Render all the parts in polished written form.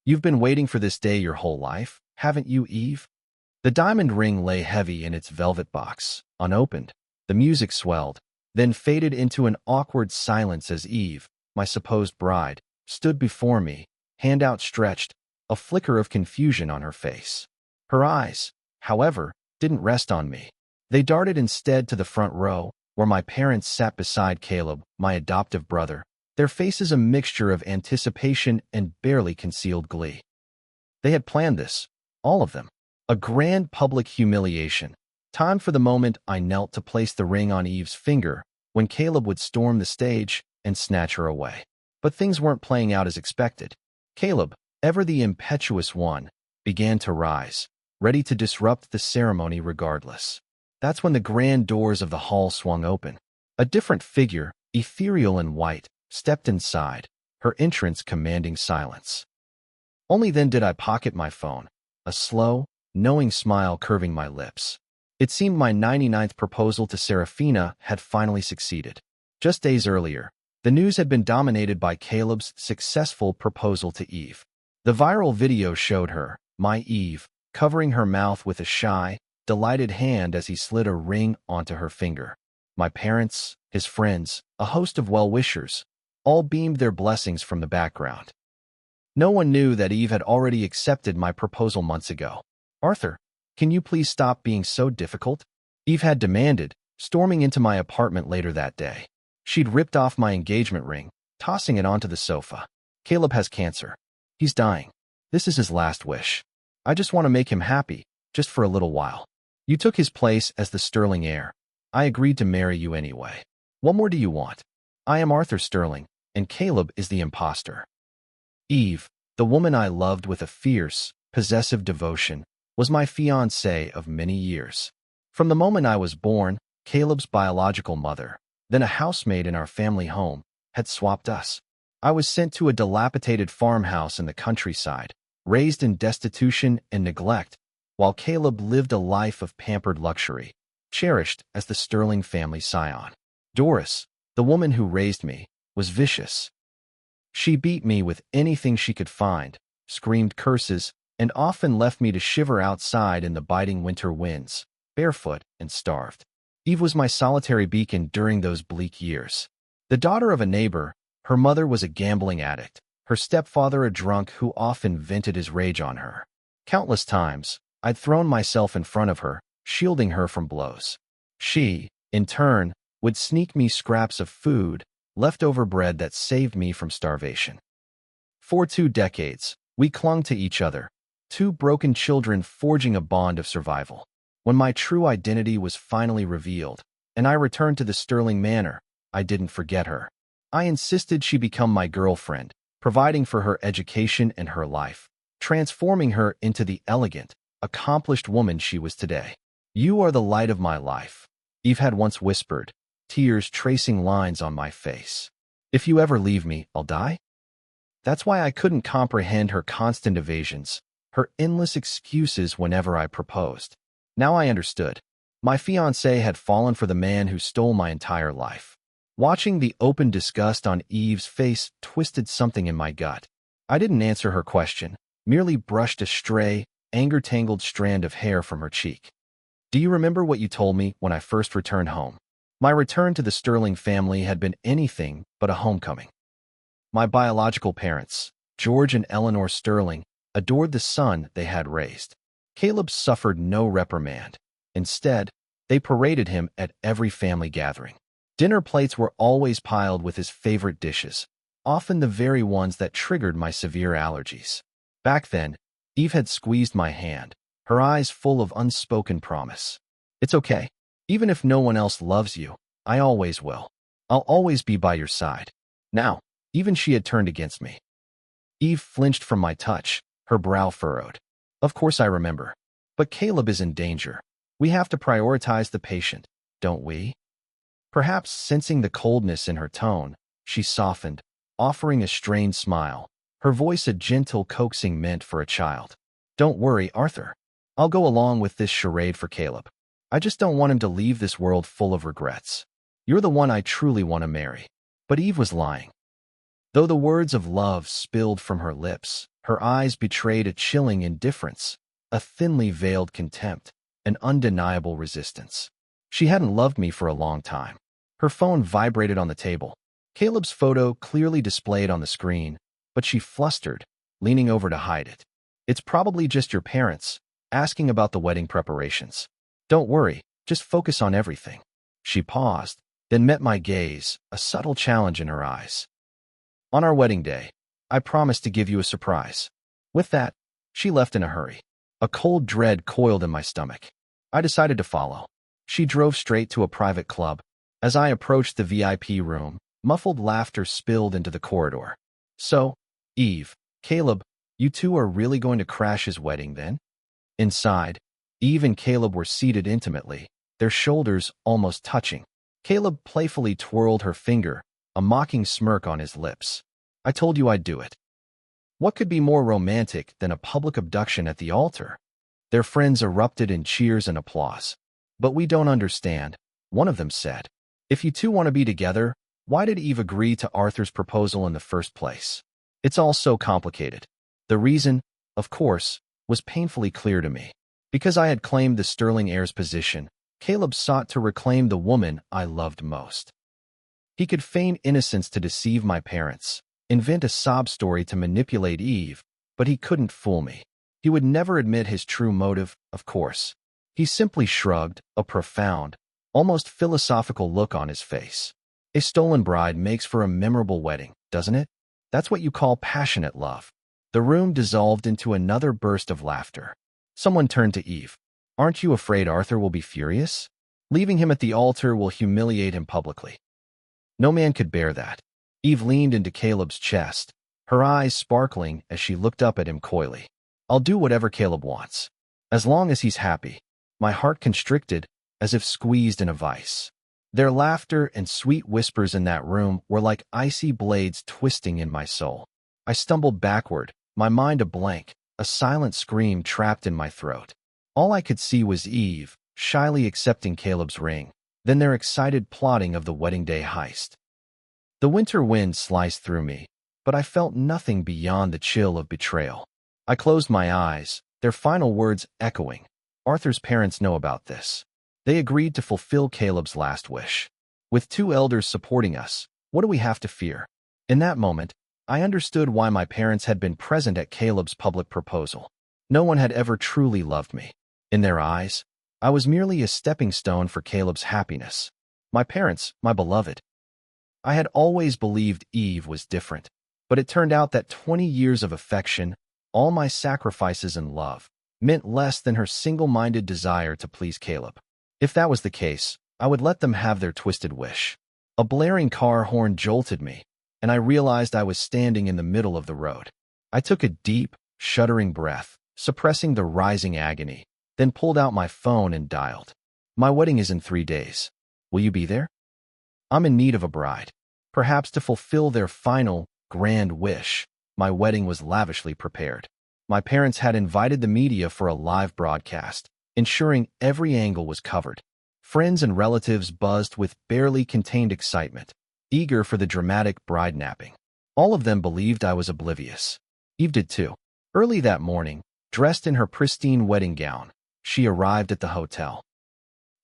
You've been waiting for this day your whole life, haven't you, Eve? The diamond ring lay heavy in its velvet box, unopened. The music swelled, then faded into an awkward silence as Eve, my supposed bride, stood before me, hand outstretched, a flicker of confusion on her face. Her eyes, however, didn't rest on me. They darted instead to the front row, where my parents sat beside Caleb, my adoptive brother, their faces a mixture of anticipation and barely concealed glee. They had planned this, all of them. A grand public humiliation. Time for the moment I knelt to place the ring on Eve's finger, when Caleb would storm the stage and snatch her away. But things weren't playing out as expected. Caleb, ever the impetuous one, began to rise, ready to disrupt the ceremony regardless. That's when the grand doors of the hall swung open. A different figure, ethereal and white, stepped inside, her entrance commanding silence. Only then did I pocket my phone, a slow, knowing smile curving my lips. It seemed my 99th proposal to Serafina had finally succeeded. Just days earlier, the news had been dominated by Caleb's successful proposal to Eve. The viral video showed her, my Eve, covering her mouth with a shy, delighted hand as he slid a ring onto her finger. My parents, his friends, a host of well-wishers, all beamed their blessings from the background. No one knew that Eve had already accepted my proposal months ago. "Arthur, can you please stop being so difficult?" Eve had demanded, storming into my apartment later that day. She'd ripped off my engagement ring, tossing it onto the sofa. "Caleb has cancer. He's dying. This is his last wish. I just want to make him happy, just for a little while. You took his place as the Sterling heir. I agreed to marry you anyway. What more do you want? I am Arthur Sterling, and Caleb is the imposter." Eve, the woman I loved with a fierce, possessive devotion, was my fiancée of many years. From the moment I was born, Caleb's biological mother, then a housemaid in our family home, had swapped us. I was sent to a dilapidated farmhouse in the countryside, raised in destitution and neglect, while Caleb lived a life of pampered luxury, cherished as the Sterling family scion. Doris, the woman who raised me, was vicious. She beat me with anything she could find, screamed curses, and often left me to shiver outside in the biting winter winds, barefoot and starved. Eve was my solitary beacon during those bleak years. The daughter of a neighbor, her mother was a gambling addict, her stepfather a drunk who often vented his rage on her. Countless times, I'd thrown myself in front of her, shielding her from blows. She, in turn, would sneak me scraps of food, leftover bread that saved me from starvation. For 2 decades, we clung to each other, 2 broken children forging a bond of survival. When my true identity was finally revealed, and I returned to the Sterling Manor, I didn't forget her. I insisted she become my girlfriend, providing for her education and her life, transforming her into the elegant, accomplished woman she was today. "You are the light of my life," Eve had once whispered, tears tracing lines on my face. "If you ever leave me, I'll die?" That's why I couldn't comprehend her constant evasions, her endless excuses whenever I proposed. Now I understood. My fiancé had fallen for the man who stole my entire life. Watching the open disgust on Eve's face twisted something in my gut. I didn't answer her question, merely brushed a stray, anger-tangled strand of hair from her cheek. "Do you remember what you told me when I first returned home?" My return to the Sterling family had been anything but a homecoming. My biological parents, George and Eleanor Sterling, adored the son they had raised. Caleb suffered no reprimand. Instead, they paraded him at every family gathering. Dinner plates were always piled with his favorite dishes, often the very ones that triggered my severe allergies. Back then, Eve had squeezed my hand, her eyes full of unspoken promise. "It's okay. Even if no one else loves you, I always will. I'll always be by your side." Now, even she had turned against me. Eve flinched from my touch, her brow furrowed. "Of course I remember. But Caleb is in danger. We have to prioritize the patient, don't we?" Perhaps sensing the coldness in her tone, she softened, offering a strained smile, her voice a gentle coaxing meant for a child. "Don't worry, Arthur. I'll go along with this charade for Caleb. I just don't want him to leave this world full of regrets. You're the one I truly want to marry." But Eve was lying. Though the words of love spilled from her lips, her eyes betrayed a chilling indifference, a thinly veiled contempt, an undeniable resistance. She hadn't loved me for a long time. Her phone vibrated on the table. Caleb's photo clearly displayed on the screen, but she flustered, leaning over to hide it. "It's probably just your parents, asking about the wedding preparations. Don't worry, just focus on everything." She paused, then met my gaze, a subtle challenge in her eyes. "On our wedding day, I promised to give you a surprise." With that, she left in a hurry. A cold dread coiled in my stomach. I decided to follow. She drove straight to a private club. As I approached the VIP room, muffled laughter spilled into the corridor. "So, Eve, Caleb, you two are really going to crash his wedding then?" Inside, Eve and Caleb were seated intimately, their shoulders almost touching. Caleb playfully twirled her finger, a mocking smirk on his lips. "I told you I'd do it." What could be more romantic than a public abduction at the altar? Their friends erupted in cheers and applause. "But we don't understand," one of them said. "If you two want to be together, why did Eve agree to Arthur's proposal in the first place? It's all so complicated." The reason, of course, was painfully clear to me. Because I had claimed the sterling heir's position, Caleb sought to reclaim the woman I loved most. He could feign innocence to deceive my parents, invent a sob story to manipulate Eve, but he couldn't fool me. He would never admit his true motive, of course. He simply shrugged, a profound, almost philosophical look on his face. A stolen bride makes for a memorable wedding, doesn't it? That's what you call passionate love. The room dissolved into another burst of laughter. Someone turned to Eve. "Aren't you afraid Arthur will be furious? Leaving him at the altar will humiliate him publicly." No man could bear that. Eve leaned into Caleb's chest, her eyes sparkling as she looked up at him coyly. "I'll do whatever Caleb wants, as long as he's happy." My heart constricted, as if squeezed in a vice. Their laughter and sweet whispers in that room were like icy blades twisting in my soul. I stumbled backward, my mind a blank, a silent scream trapped in my throat. All I could see was Eve, shyly accepting Caleb's ring, then their excited plotting of the wedding day heist. The winter wind sliced through me, but I felt nothing beyond the chill of betrayal. I closed my eyes, their final words echoing. "Arthur's parents know about this. They agreed to fulfill Caleb's last wish. With two elders supporting us, what do we have to fear?" In that moment, I understood why my parents had been present at Caleb's public proposal. No one had ever truly loved me. In their eyes, I was merely a stepping stone for Caleb's happiness. My parents, my beloved. I had always believed Eve was different, but it turned out that 20 years of affection, all my sacrifices and love, meant less than her single-minded desire to please Caleb. If that was the case, I would let them have their twisted wish. A blaring car horn jolted me, and I realized I was standing in the middle of the road. I took a deep, shuddering breath, suppressing the rising agony, then pulled out my phone and dialed. "My wedding is in 3 days. Will you be there? I'm in need of a bride." Perhaps to fulfill their final, grand wish, my wedding was lavishly prepared. My parents had invited the media for a live broadcast, ensuring every angle was covered. Friends and relatives buzzed with barely contained excitement, eager for the dramatic bride napping. All of them believed I was oblivious. Eve did too. Early that morning, dressed in her pristine wedding gown, she arrived at the hotel.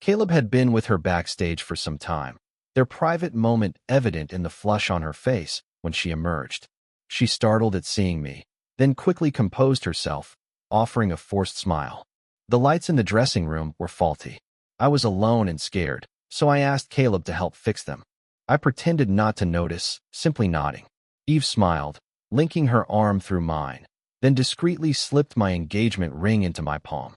Caleb had been with her backstage for some time, their private moment evident in the flush on her face when she emerged. She startled at seeing me, then quickly composed herself, offering a forced smile. The lights in the dressing room were faulty. I was alone and scared, so I asked Caleb to help fix them. I pretended not to notice, simply nodding. Eve smiled, linking her arm through mine, then discreetly slipped my engagement ring into my palm.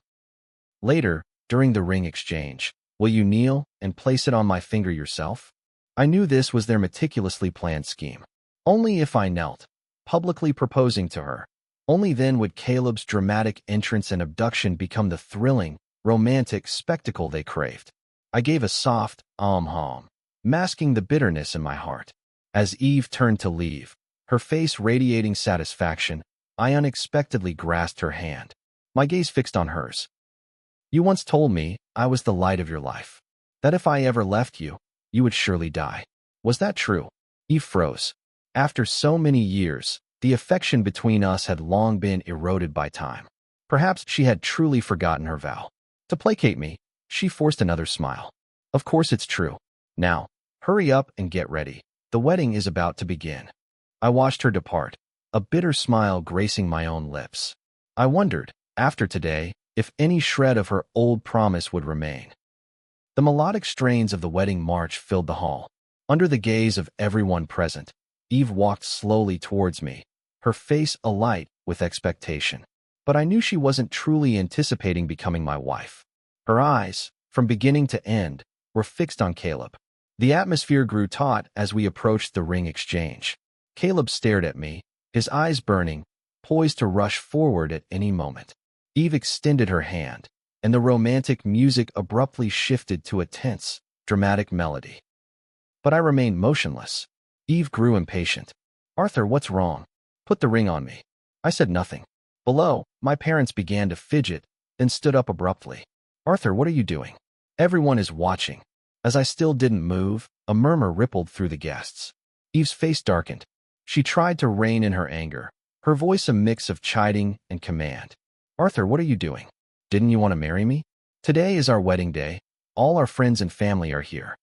Later, during the ring exchange, "Will you kneel and place it on my finger yourself?" I knew this was their meticulously planned scheme. Only if I knelt, publicly proposing to her, only then would Caleb's dramatic entrance and abduction become the thrilling, romantic spectacle they craved. I gave a soft, hum, masking the bitterness in my heart. As Eve turned to leave, her face radiating satisfaction, I unexpectedly grasped her hand, my gaze fixed on hers. "You once told me I was the light of your life, that if I ever left you, you would surely die. Was that true?" Eve froze. After so many years, the affection between us had long been eroded by time. Perhaps she had truly forgotten her vow. To placate me, she forced another smile. Of course it's true. Now, hurry up and get ready. The wedding is about to begin. I watched her depart, a bitter smile gracing my own lips. I wondered, after today, if any shred of her old promise would remain. The melodic strains of the wedding march filled the hall. Under the gaze of everyone present, Eve walked slowly towards me, her face alight with expectation. But I knew she wasn't truly anticipating becoming my wife. Her eyes, from beginning to end, were fixed on Caleb. The atmosphere grew taut as we approached the ring exchange. Caleb stared at me, his eyes burning, poised to rush forward at any moment. Eve extended her hand, and the romantic music abruptly shifted to a tense, dramatic melody. But I remained motionless. Eve grew impatient. "Arthur, what's wrong? Put the ring on me." I said nothing. Below, my parents began to fidget, then stood up abruptly. "Arthur, what are you doing?" "Everyone is watching." As I still didn't move, a murmur rippled through the guests. Eve's face darkened. She tried to rein in her anger, her voice a mix of chiding and command. "Arthur, what are you doing? Didn't you want to marry me? Today is our wedding day. All our friends and family are here.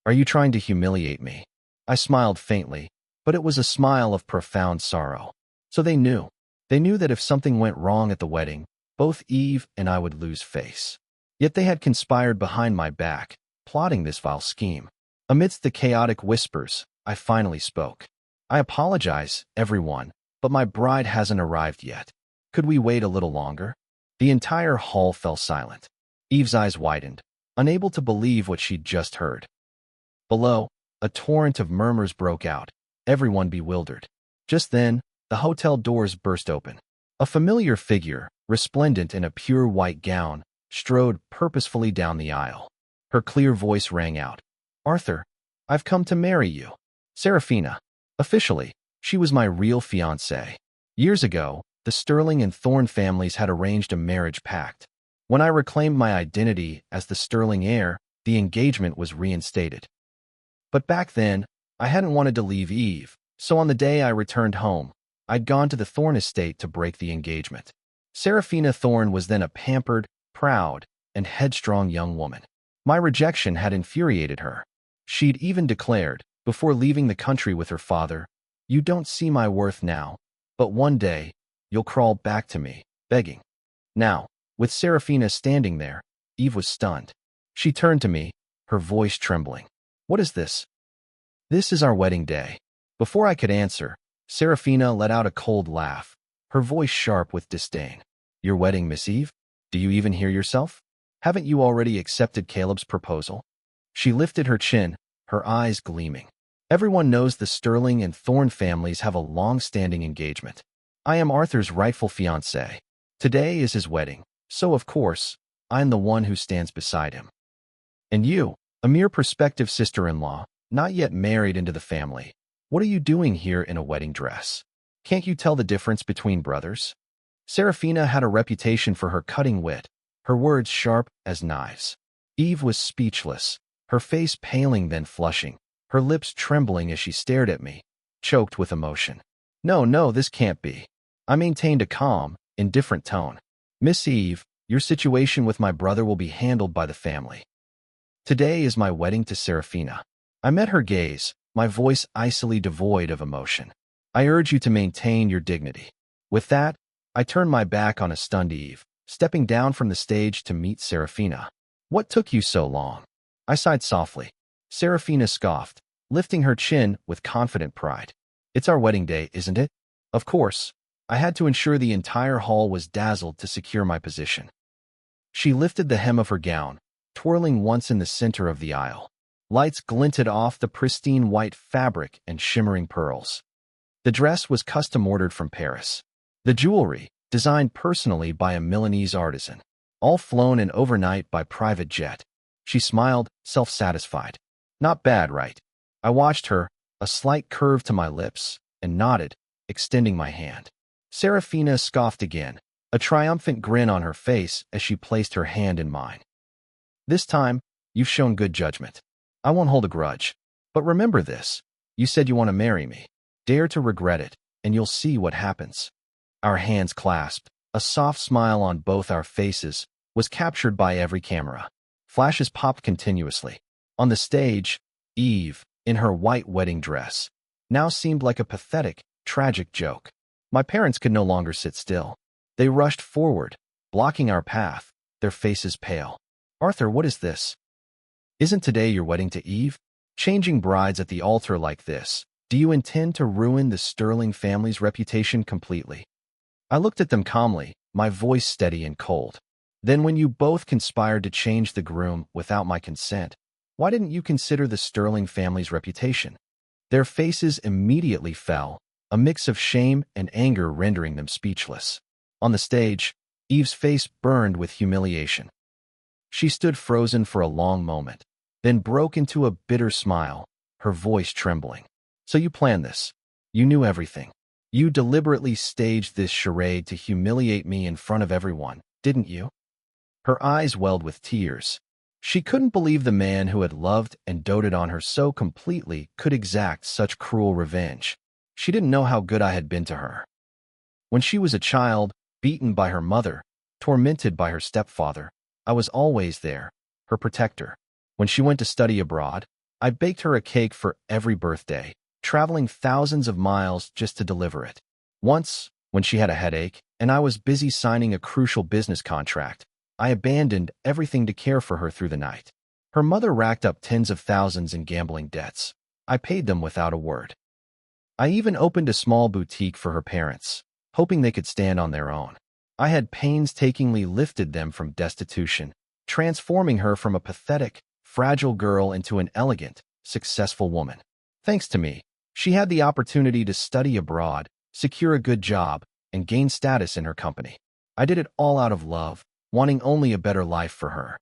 Are you trying to humiliate me?" I smiled faintly, but it was a smile of profound sorrow. So they knew. They knew that if something went wrong at the wedding, both Eve and I would lose face. Yet they had conspired behind my back, plotting this vile scheme. Amidst the chaotic whispers, I finally spoke. "I apologize, everyone, but my bride hasn't arrived yet. Could we wait a little longer?" The entire hall fell silent. Eve's eyes widened, unable to believe what she'd just heard. Below, a torrent of murmurs broke out, everyone bewildered. Just then, the hotel doors burst open. A familiar figure, resplendent in a pure white gown, strode purposefully down the aisle. Her clear voice rang out. "Arthur, I've come to marry you." Serafina. Officially, she was my real fiancée. Years ago, the Sterling and Thorne families had arranged a marriage pact. When I reclaimed my identity as the Sterling heir, the engagement was reinstated. But back then, I hadn't wanted to leave Eve, so on the day I returned home, I'd gone to the Thorne estate to break the engagement. Serafina Thorne was then a pampered, proud, and headstrong young woman. My rejection had infuriated her. She'd even declared, before leaving the country with her father, "You don't see my worth now, but one day, you'll crawl back to me, begging." Now, with Serafina standing there, Eve was stunned. She turned to me, her voice trembling. "What is this?" "This is our wedding day." Before I could answer, Serafina let out a cold laugh, her voice sharp with disdain. "Your wedding, Miss Eve? Do you even hear yourself? Haven't you already accepted Caleb's proposal?" She lifted her chin, her eyes gleaming. "Everyone knows the Sterling and Thorne families have a long-standing engagement. I am Arthur's rightful fiancée. Today is his wedding, so of course, I'm the one who stands beside him. And you, a mere prospective sister-in-law, not yet married into the family, what are you doing here in a wedding dress? Can't you tell the difference between brothers?" Serafina had a reputation for her cutting wit, her words sharp as knives. Eve was speechless, her face paling then flushing, her lips trembling as she stared at me, choked with emotion. No, this can't be." I maintained a calm, indifferent tone. "Miss Eve, your situation with my brother will be handled by the family. Today is my wedding to Serafina." I met her gaze, my voice icily devoid of emotion. "I urge you to maintain your dignity." With that, I turned my back on a stunned Eve, stepping down from the stage to meet Serafina. "What took you so long?" I sighed softly. Serafina scoffed, lifting her chin with confident pride. "It's our wedding day, isn't it?" Of course, I had to ensure the entire hall was dazzled to secure my position. She lifted the hem of her gown, twirling once in the center of the aisle. Lights glinted off the pristine white fabric and shimmering pearls. The dress was custom-ordered from Paris. The jewelry, designed personally by a Milanese artisan, all flown in overnight by private jet. She smiled, self-satisfied. "Not bad, right?" I watched her, a slight curve to my lips, and nodded, extending my hand. Serafina scoffed again, a triumphant grin on her face as she placed her hand in mine. "This time, you've shown good judgment. I won't hold a grudge. But remember this, you said you want to marry me. Dare to regret it, and you'll see what happens. Our hands clasped. A soft smile on both our faces was captured by every camera. Flashes popped continuously. On the stage, Eve, in her white wedding dress, now seemed like a pathetic, tragic joke. My parents could no longer sit still. They rushed forward, blocking our path, their faces pale. "Arthur, what is this? Isn't today your wedding to Eve? Changing brides at the altar like this, do you intend to ruin the Sterling family's reputation completely?" I looked at them calmly, my voice steady and cold. "Then when you both conspired to change the groom without my consent, why didn't you consider the Sterling family's reputation?" Their faces immediately fell, a mix of shame and anger rendering them speechless. On the stage, Eve's face burned with humiliation. She stood frozen for a long moment, then broke into a bitter smile, her voice trembling. "So you planned this. You knew everything. You deliberately staged this charade to humiliate me in front of everyone, didn't you?" Her eyes welled with tears. She couldn't believe the man who had loved and doted on her so completely could exact such cruel revenge. She didn't know how good I had been to her. When she was a child, beaten by her mother, tormented by her stepfather, I was always there, her protector. When she went to study abroad, I baked her a cake for every birthday, traveling thousands of miles just to deliver it. Once, when she had a headache, and I was busy signing a crucial business contract, I abandoned everything to care for her through the night. Her mother racked up tens of thousands in gambling debts. I paid them without a word. I even opened a small boutique for her parents, hoping they could stand on their own. I had painstakingly lifted them from destitution, transforming her from a pathetic, fragile girl into an elegant, successful woman. Thanks to me, she had the opportunity to study abroad, secure a good job, and gain status in her company. I did it all out of love, wanting only a better life for her.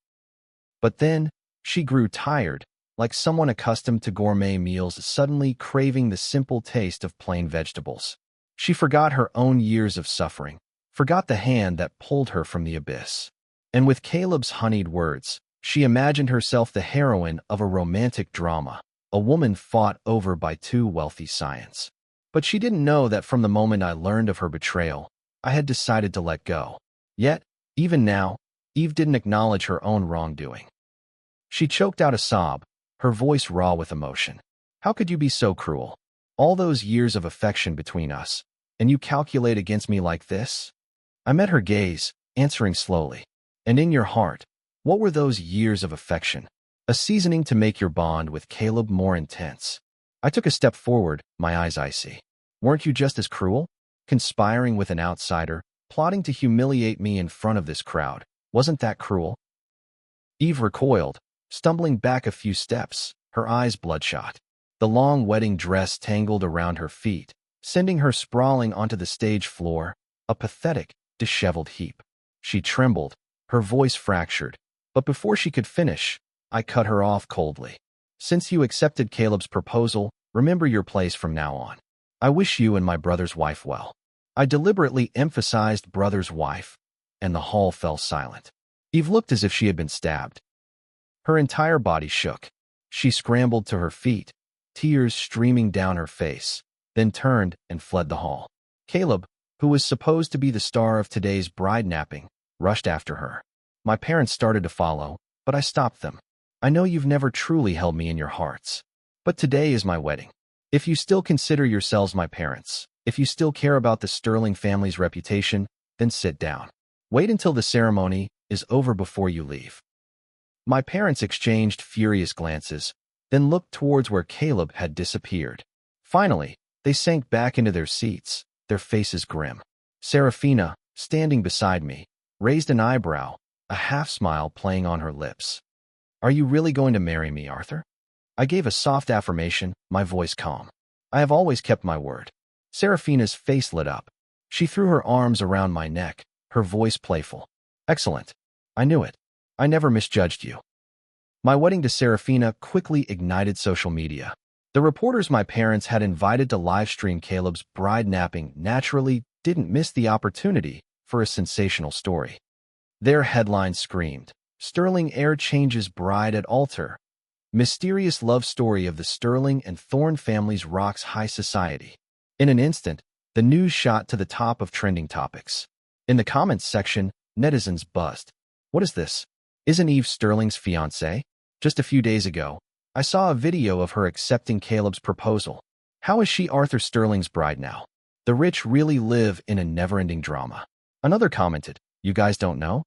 But then, she grew tired, like someone accustomed to gourmet meals suddenly craving the simple taste of plain vegetables. She forgot her own years of suffering, forgot the hand that pulled her from the abyss. And with Caleb's honeyed words, she imagined herself the heroine of a romantic drama, a woman fought over by two wealthy scions. But she didn't know that from the moment I learned of her betrayal, I had decided to let go. Yet, even now, Eve didn't acknowledge her own wrongdoing. She choked out a sob, her voice raw with emotion. "How could you be so cruel? All those years of affection between us, and you calculate against me like this?" I met her gaze, answering slowly. "And in your heart, what were those years of affection? A seasoning to make your bond with Caleb more intense." I took a step forward, my eyes icy. "Weren't you just as cruel? Conspiring with an outsider, plotting to humiliate me in front of this crowd. Wasn't that cruel?" Eve recoiled, stumbling back a few steps, her eyes bloodshot. The long wedding dress tangled around her feet, sending her sprawling onto the stage floor, a pathetic, disheveled heap. She trembled, her voice fractured, but before she could finish, I cut her off coldly. "Since you accepted Caleb's proposal, remember your place from now on. I wish you and my brother's wife well." I deliberately emphasized brother's wife, and the hall fell silent. Eve looked as if she had been stabbed. Her entire body shook. She scrambled to her feet, tears streaming down her face, then turned and fled the hall. Caleb, who was supposed to be the star of today's bride napping, rushed after her. My parents started to follow, but I stopped them. "I know you've never truly held me in your hearts, but today is my wedding. If you still consider yourselves my parents, if you still care about the Sterling family's reputation, then sit down. Wait until the ceremony is over before you leave." My parents exchanged furious glances, then looked towards where Caleb had disappeared. Finally, they sank back into their seats, their faces grim. Serafina, standing beside me, raised an eyebrow, a half-smile playing on her lips. "Are you really going to marry me, Arthur?" I gave a soft affirmation, my voice calm. "I have always kept my word." Serafina's face lit up. She threw her arms around my neck, her voice playful. "Excellent. I knew it. I never misjudged you." My wedding to Serafina quickly ignited social media. The reporters my parents had invited to livestream Caleb's bride napping naturally didn't miss the opportunity for a sensational story. Their headline screamed, "Sterling heir changes bride at altar. Mysterious love story of the Sterling and Thorne families rocks high society." In an instant, the news shot to the top of trending topics. In the comments section, netizens buzzed. What is this? Isn't Eve Sterling's fiancé? Just a few days ago, I saw a video of her accepting Caleb's proposal. How is she Arthur Sterling's bride now? The rich really live in a never-ending drama. Another commented, you guys don't know?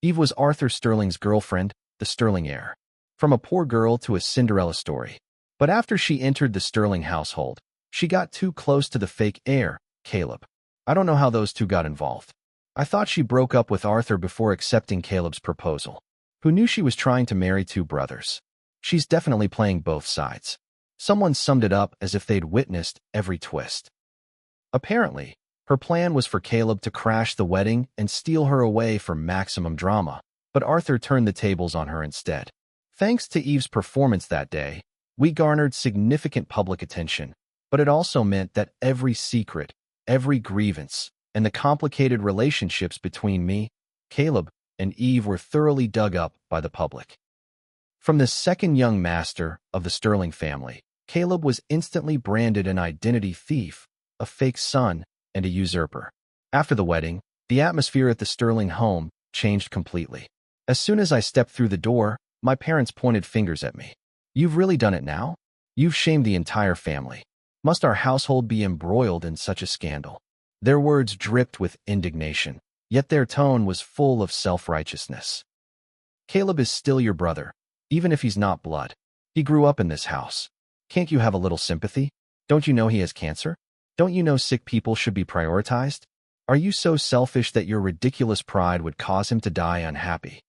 Eve was Arthur Sterling's girlfriend, the Sterling heir. From a poor girl to a Cinderella story. But after she entered the Sterling household, she got too close to the fake heir, Caleb. I don't know how those two got involved. I thought she broke up with Arthur before accepting Caleb's proposal. Who knew she was trying to marry two brothers? She's definitely playing both sides. Someone summed it up as if they'd witnessed every twist. Apparently, her plan was for Caleb to crash the wedding and steal her away for maximum drama, but Arthur turned the tables on her instead. Thanks to Eve's performance that day, we garnered significant public attention, but it also meant that every secret, every grievance, and the complicated relationships between me, Caleb, and Eve were thoroughly dug up by the public. From the second young master of the Sterling family, Caleb was instantly branded an identity thief, a fake son, and a usurper. After the wedding, the atmosphere at the Sterling home changed completely. As soon as I stepped through the door, my parents pointed fingers at me. You've really done it now? You've shamed the entire family. Must our household be embroiled in such a scandal? Their words dripped with indignation, yet their tone was full of self-righteousness. Caleb is still your brother, even if he's not blood. He grew up in this house. Can't you have a little sympathy? Don't you know he has cancer? Don't you know sick people should be prioritized? Are you so selfish that your ridiculous pride would cause him to die unhappy?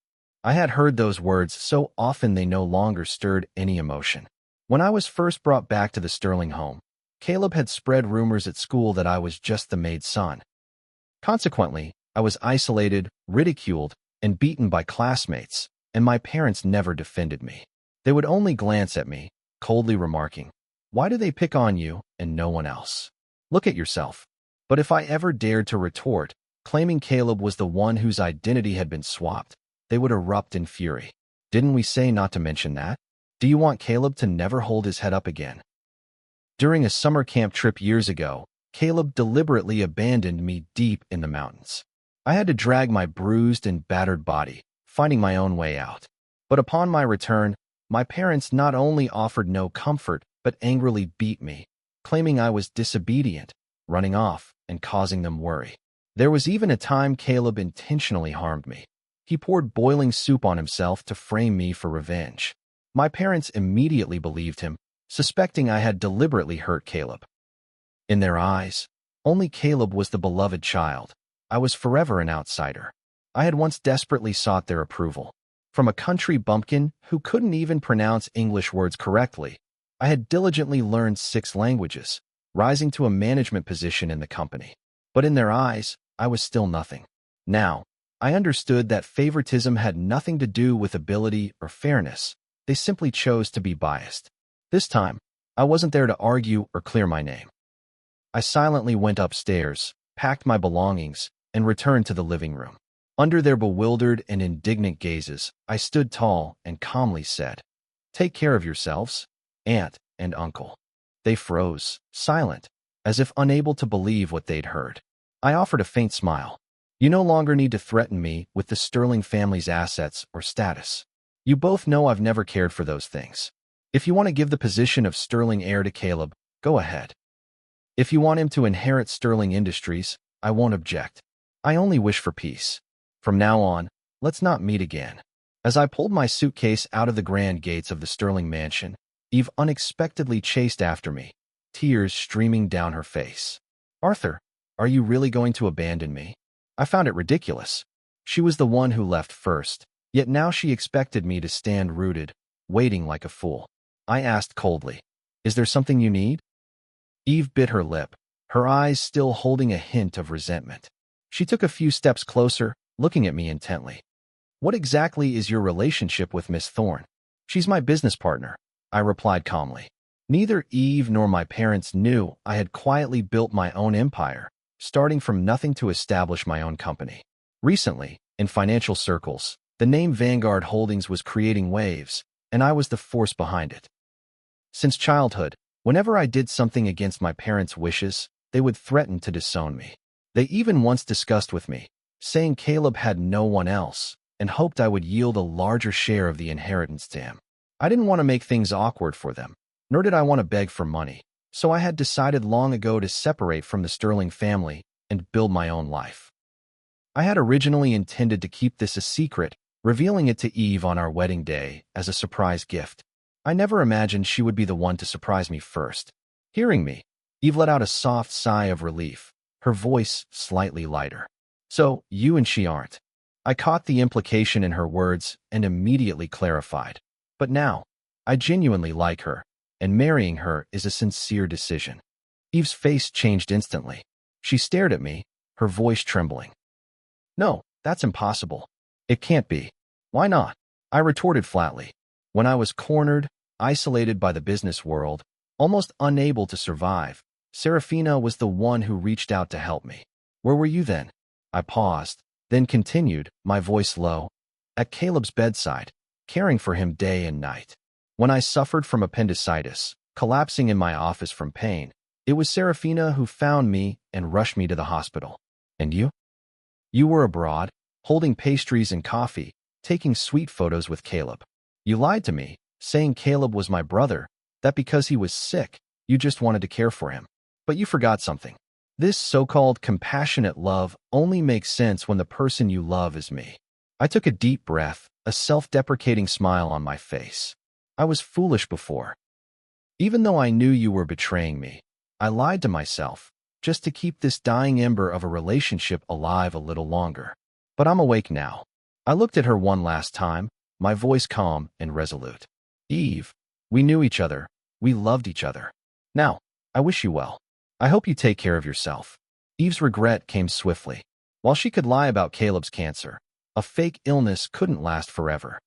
I had heard those words so often they no longer stirred any emotion. When I was first brought back to the Sterling home, Caleb had spread rumors at school that I was just the maid's son. Consequently, I was isolated, ridiculed, and beaten by classmates, and my parents never defended me. They would only glance at me, coldly remarking, "Why do they pick on you and no one else? Look at yourself." But if I ever dared to retort, claiming Caleb was the one whose identity had been swapped, they would erupt in fury. Didn't we say not to mention that? Do you want Caleb to never hold his head up again? During a summer camp trip years ago, Caleb deliberately abandoned me deep in the mountains. I had to drag my bruised and battered body, finding my own way out. But upon my return, my parents not only offered no comfort, but angrily beat me, claiming I was disobedient, running off, and causing them worry. There was even a time Caleb intentionally harmed me. He poured boiling soup on himself to frame me for revenge. My parents immediately believed him, suspecting I had deliberately hurt Caleb. In their eyes, only Caleb was the beloved child. I was forever an outsider. I had once desperately sought their approval. From a country bumpkin who couldn't even pronounce English words correctly, I had diligently learned 6 languages, rising to a management position in the company. But in their eyes, I was still nothing. Now, I understood that favoritism had nothing to do with ability or fairness. They simply chose to be biased. This time, I wasn't there to argue or clear my name. I silently went upstairs, packed my belongings, and returned to the living room. Under their bewildered and indignant gazes, I stood tall and calmly said, "Take care of yourselves, Aunt and Uncle." They froze, silent, as if unable to believe what they'd heard. I offered a faint smile. "You no longer need to threaten me with the Sterling family's assets or status. You both know I've never cared for those things. If you want to give the position of Sterling heir to Caleb, go ahead. If you want him to inherit Sterling Industries, I won't object. I only wish for peace. From now on, let's not meet again." As I pulled my suitcase out of the grand gates of the Sterling mansion, Eve unexpectedly chased after me, tears streaming down her face. "Arthur, are you really going to abandon me?" I found it ridiculous. She was the one who left first, yet now she expected me to stand rooted, waiting like a fool. I asked coldly, "Is there something you need?" Eve bit her lip, her eyes still holding a hint of resentment. She took a few steps closer, looking at me intently. "What exactly is your relationship with Miss Thorne?" "She's my business partner," I replied calmly. Neither Eve nor my parents knew I had quietly built my own empire, starting from nothing to establish my own company. Recently, in financial circles, the name Vanguard Holdings was creating waves, and I was the force behind it. Since childhood, Whenever I did something against my parents' wishes, they would threaten to disown me. They even once discussed with me, saying Caleb had no one else, and hoped I would yield a larger share of the inheritance to him. I didn't want to make things awkward for them, nor did I want to beg for money, so I had decided long ago to separate from the Sterling family and build my own life. I had originally intended to keep this a secret, revealing it to Eve on our wedding day as a surprise gift. I never imagined she would be the one to surprise me first. Hearing me, Eve let out a soft sigh of relief, her voice slightly lighter. So, you and she aren't. I caught the implication in her words and immediately clarified. But now, I genuinely like her, and marrying her is a sincere decision. Eve's face changed instantly. She stared at me, her voice trembling. No, that's impossible. It can't be. Why not? I retorted flatly. When I was cornered, isolated by the business world, almost unable to survive, Serafina was the one who reached out to help me. Where were you then? I paused, then continued, my voice low. At Caleb's bedside, caring for him day and night. When I suffered from appendicitis, collapsing in my office from pain, it was Serafina who found me and rushed me to the hospital. And you? You were abroad, holding pastries and coffee, taking sweet photos with Caleb. You lied to me, saying Caleb was my brother, that because he was sick, you just wanted to care for him. But you forgot something. This so-called compassionate love only makes sense when the person you love is me. I took a deep breath, a self-deprecating smile on my face. I was foolish before. Even though I knew you were betraying me, I lied to myself, just to keep this dying ember of a relationship alive a little longer. But I'm awake now. I looked at her one last time, my voice calm and resolute. Eve, we knew each other. We loved each other. Now, I wish you well. I hope you take care of yourself. Eve's regret came swiftly. While she could lie about Caleb's cancer, a fake illness couldn't last forever.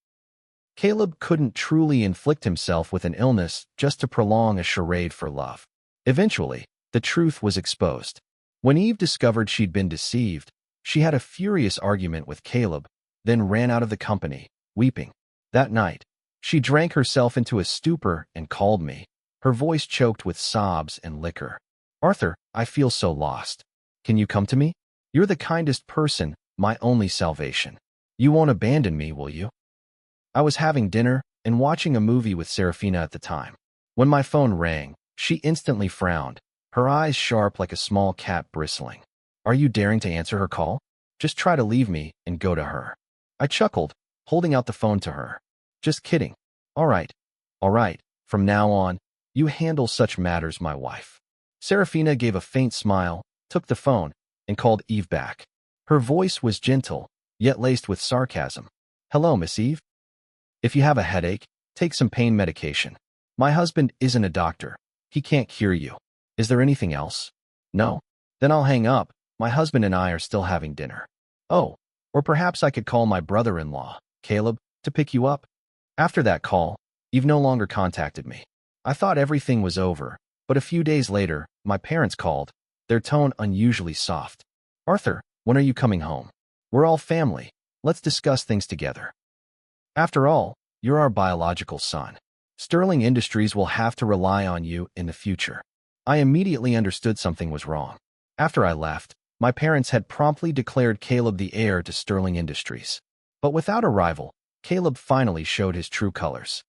Caleb couldn't truly inflict himself with an illness just to prolong a charade for love. Eventually, the truth was exposed. When Eve discovered she'd been deceived, she had a furious argument with Caleb, then ran out of the company, weeping. That night, she drank herself into a stupor and called me, her voice choked with sobs and liquor. Arthur, I feel so lost. Can you come to me? You're the kindest person, my only salvation. You won't abandon me, will you? I was having dinner and watching a movie with Serafina at the time. When my phone rang, she instantly frowned, her eyes sharp like a small cat bristling. Are you daring to answer her call? Just try to leave me and go to her. I chuckled, holding out the phone to her. Just kidding. All right. From now on, you handle such matters, my wife. Serafina gave a faint smile, took the phone, and called Eve back. Her voice was gentle, yet laced with sarcasm. Hello, Miss Eve. If you have a headache, take some pain medication. My husband isn't a doctor. He can't cure you. Is there anything else? No? Then I'll hang up. My husband and I are still having dinner. Oh, or perhaps I could call my brother-in-law, Caleb, to pick you up. After that call, Eve no longer contacted me. I thought everything was over, but a few days later, my parents called, their tone unusually soft. Arthur, when are you coming home? We're all family. Let's discuss things together. After all, you're our biological son. Sterling Industries will have to rely on you in the future. I immediately understood something was wrong. After I left, my parents had promptly declared Caleb the heir to Sterling Industries. But without a rival, Caleb finally showed his true colors.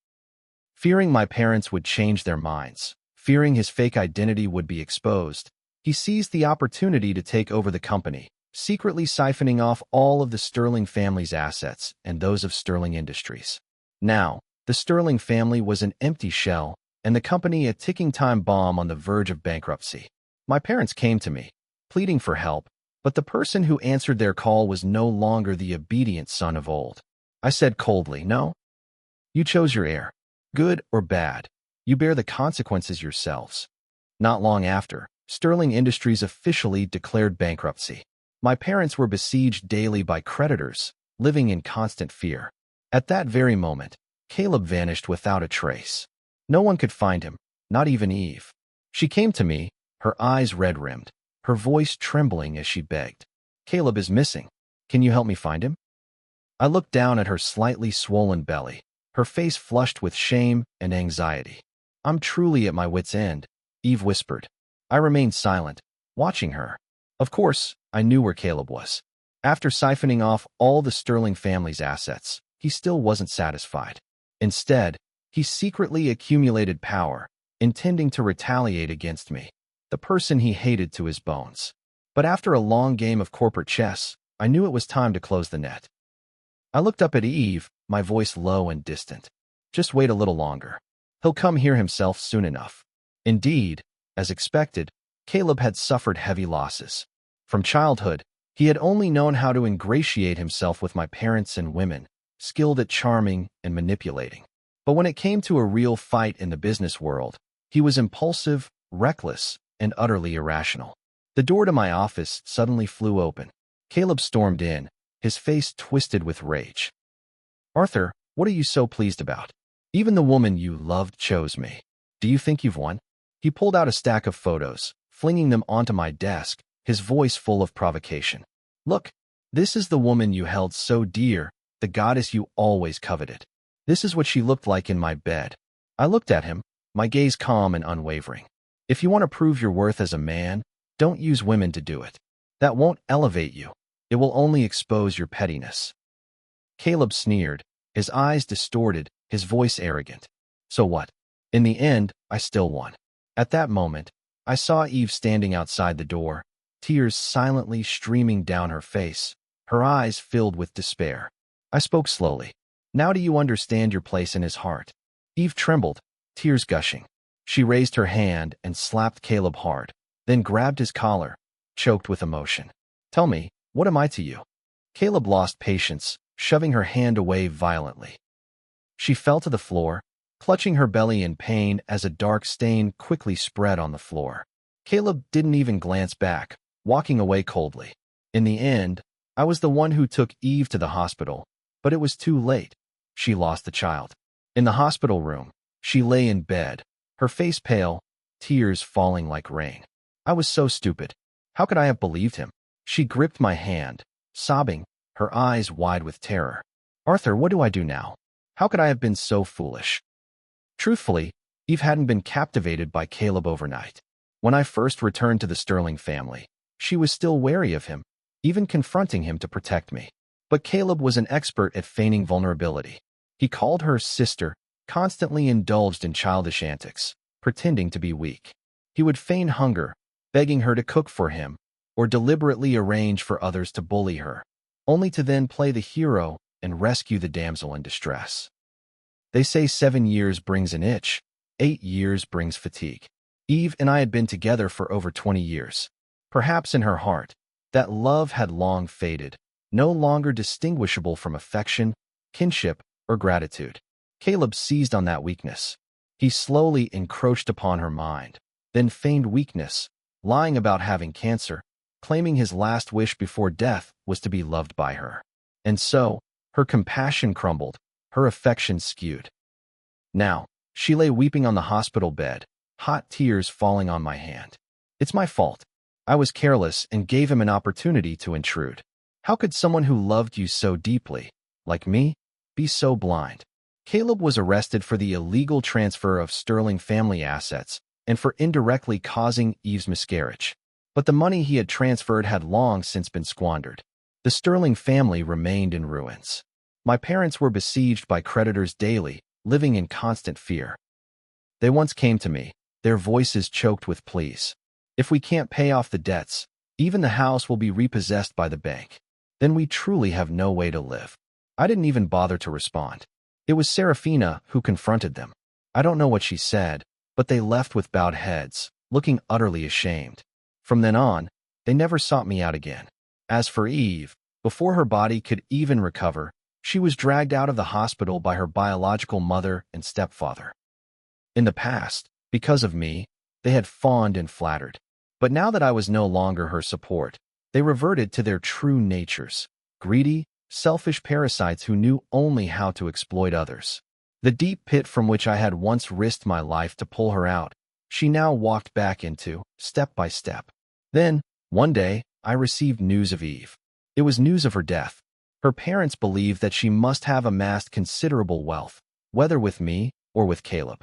Fearing my parents would change their minds, fearing his fake identity would be exposed, he seized the opportunity to take over the company, secretly siphoning off all of the Sterling family's assets and those of Sterling Industries. Now, the Sterling family was an empty shell, and the company a ticking time bomb on the verge of bankruptcy. My parents came to me, pleading for help, but the person who answered their call was no longer the obedient son of old. I said coldly, no. You chose your heir. Good or bad, you bear the consequences yourselves. Not long after, Sterling Industries officially declared bankruptcy. My parents were besieged daily by creditors, living in constant fear. At that very moment, Caleb vanished without a trace. No one could find him, not even Eve. She came to me, her eyes red-rimmed, her voice trembling as she begged. Caleb is missing. Can you help me find him? I looked down at her slightly swollen belly, her face flushed with shame and anxiety. I'm truly at my wit's end, Eve whispered. I remained silent, watching her. Of course, I knew where Caleb was. After siphoning off all the Sterling family's assets, he still wasn't satisfied. Instead, he secretly accumulated power, intending to retaliate against me, the person he hated to his bones. But after a long game of corporate chess, I knew it was time to close the net. I looked up at Eve, my voice low and distant. Just wait a little longer. He'll come hear himself soon enough. Indeed, as expected, Caleb had suffered heavy losses. From childhood, he had only known how to ingratiate himself with my parents and women, skilled at charming and manipulating. But when it came to a real fight in the business world, he was impulsive, reckless, and utterly irrational. The door to my office suddenly flew open. Caleb stormed in, his face twisted with rage. Arthur, what are you so pleased about? Even the woman you loved chose me. Do you think you've won? He pulled out a stack of photos, flinging them onto my desk, his voice full of provocation. Look, this is the woman you held so dear, the goddess you always coveted. This is what she looked like in my bed. I looked at him, my gaze calm and unwavering. If you want to prove your worth as a man, don't use women to do it. That won't elevate you. It will only expose your pettiness. Caleb sneered, his eyes distorted, his voice arrogant. So what? In the end, I still won. At that moment, I saw Eve standing outside the door, tears silently streaming down her face, her eyes filled with despair. I spoke slowly. Now do you understand your place in his heart? Eve trembled, tears gushing. She raised her hand and slapped Caleb hard, then grabbed his collar, choked with emotion. Tell me, what am I to you? Caleb lost patience, shoving her hand away violently. She fell to the floor, clutching her belly in pain as a dark stain quickly spread on the floor. Caleb didn't even glance back, walking away coldly. In the end, I was the one who took Eve to the hospital, but it was too late. She lost the child. In the hospital room, she lay in bed, her face pale, tears falling like rain. I was so stupid. How could I have believed him? She gripped my hand, sobbing, her eyes wide with terror. Arthur, what do I do now? How could I have been so foolish? Truthfully, Eve hadn't been captivated by Caleb overnight. When I first returned to the Sterling family, she was still wary of him, even confronting him to protect me. But Caleb was an expert at feigning vulnerability. He called her sister, constantly indulged in childish antics, pretending to be weak. He would feign hunger, begging her to cook for him, or deliberately arrange for others to bully her, only to then play the hero and rescue the damsel in distress. They say 7 years brings an itch, 8 years brings fatigue. Eve and I had been together for over 20 years. Perhaps in her heart, that love had long faded, no longer distinguishable from affection, kinship, or gratitude. Caleb seized on that weakness. He slowly encroached upon her mind, then feigned weakness, lying about having cancer, claiming his last wish before death was to be loved by her. And so, her compassion crumbled, her affection skewed. Now, she lay weeping on the hospital bed, hot tears falling on my hand. It's my fault. I was careless and gave him an opportunity to intrude. How could someone who loved you so deeply, like me, be so blind? Caleb was arrested for the illegal transfer of Sterling family assets and for indirectly causing Eve's miscarriage. But the money he had transferred had long since been squandered. The Sterling family remained in ruins. My parents were besieged by creditors daily, living in constant fear. They once came to me, their voices choked with pleas. If we can't pay off the debts, even the house will be repossessed by the bank. Then we truly have no way to live. I didn't even bother to respond. It was Serafina who confronted them. I don't know what she said, but they left with bowed heads, looking utterly ashamed. From then on, they never sought me out again. As for Eve, before her body could even recover, she was dragged out of the hospital by her biological mother and stepfather. In the past, because of me, they had fawned and flattered. But now that I was no longer her support, they reverted to their true natures, greedy, selfish parasites who knew only how to exploit others. The deep pit from which I had once risked my life to pull her out, she now walked back into, step by step. Then, one day, I received news of Eve. It was news of her death. Her parents believed that she must have amassed considerable wealth, whether with me or with Caleb.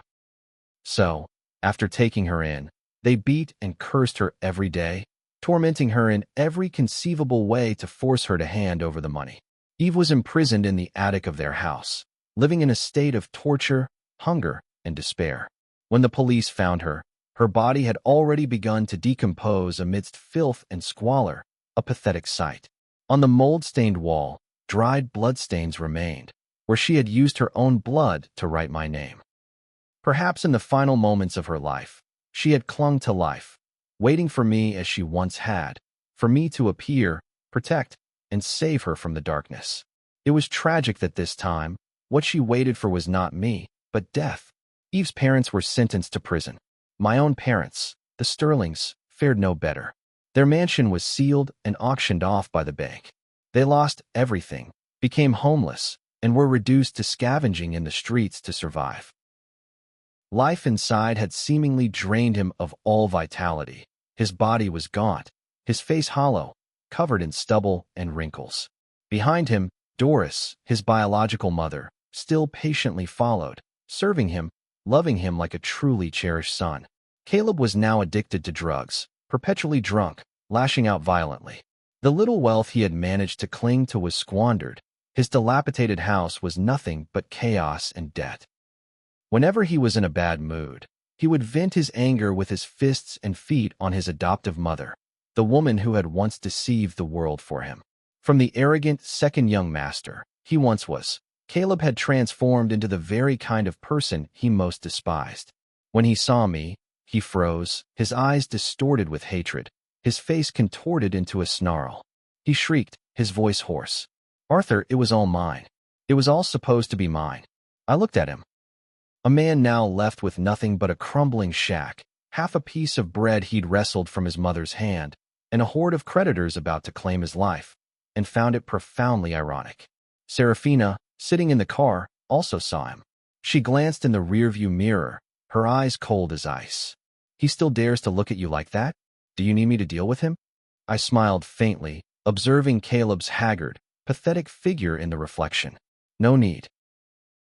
So, after taking her in, they beat and cursed her every day, tormenting her in every conceivable way to force her to hand over the money. Eve was imprisoned in the attic of their house, living in a state of torture, hunger, and despair. When the police found her, her body had already begun to decompose amidst filth and squalor, a pathetic sight. On the mold-stained wall, dried bloodstains remained, where she had used her own blood to write my name. Perhaps in the final moments of her life, she had clung to life, waiting for me as she once had, for me to appear, protect, and save her from the darkness. It was tragic that this time, what she waited for was not me, but death. Eve's parents were sentenced to prison. My own parents, the Sterlings, fared no better. Their mansion was sealed and auctioned off by the bank. They lost everything, became homeless, and were reduced to scavenging in the streets to survive. Life inside had seemingly drained him of all vitality. His body was gaunt, his face hollow, covered in stubble and wrinkles. Behind him, Doris, his biological mother, still patiently followed, serving him, loving him like a truly cherished son. Caleb was now addicted to drugs, perpetually drunk, lashing out violently. The little wealth he had managed to cling to was squandered. His dilapidated house was nothing but chaos and debt. Whenever he was in a bad mood, he would vent his anger with his fists and feet on his adoptive mother, the woman who had once deceived the world for him. From the arrogant second young master he once was, Caleb had transformed into the very kind of person he most despised. When he saw me, he froze, his eyes distorted with hatred, his face contorted into a snarl. He shrieked, his voice hoarse. "Arthur, it was all mine. It was all supposed to be mine." I looked at him. A man now left with nothing but a crumbling shack, half a piece of bread he'd wrestled from his mother's hand, and a horde of creditors about to claim his life, and found it profoundly ironic. Serafina, sitting in the car, also saw him. She glanced in the rearview mirror, her eyes cold as ice. "He still dares to look at you like that? Do you need me to deal with him?" I smiled faintly, observing Caleb's haggard, pathetic figure in the reflection. "No need.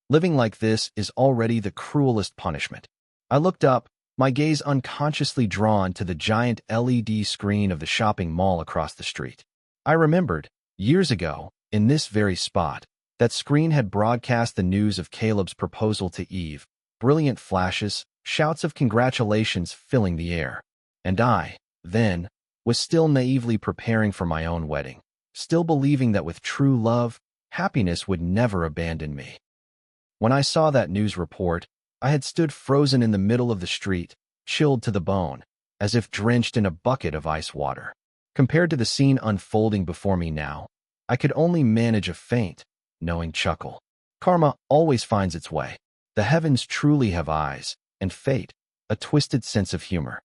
Living like this is already the cruelest punishment." I looked up, my gaze unconsciously drawn to the giant LED screen of the shopping mall across the street. I remembered, years ago, in this very spot, that screen had broadcast the news of Caleb's proposal to Eve, brilliant flashes, shouts of congratulations filling the air. And I, then, was still naively preparing for my own wedding, still believing that with true love, happiness would never abandon me. When I saw that news report, I had stood frozen in the middle of the street, chilled to the bone, as if drenched in a bucket of ice water. Compared to the scene unfolding before me now, I could only manage a faint, knowing chuckle. Karma always finds its way. The heavens truly have eyes, and fate, a twisted sense of humor.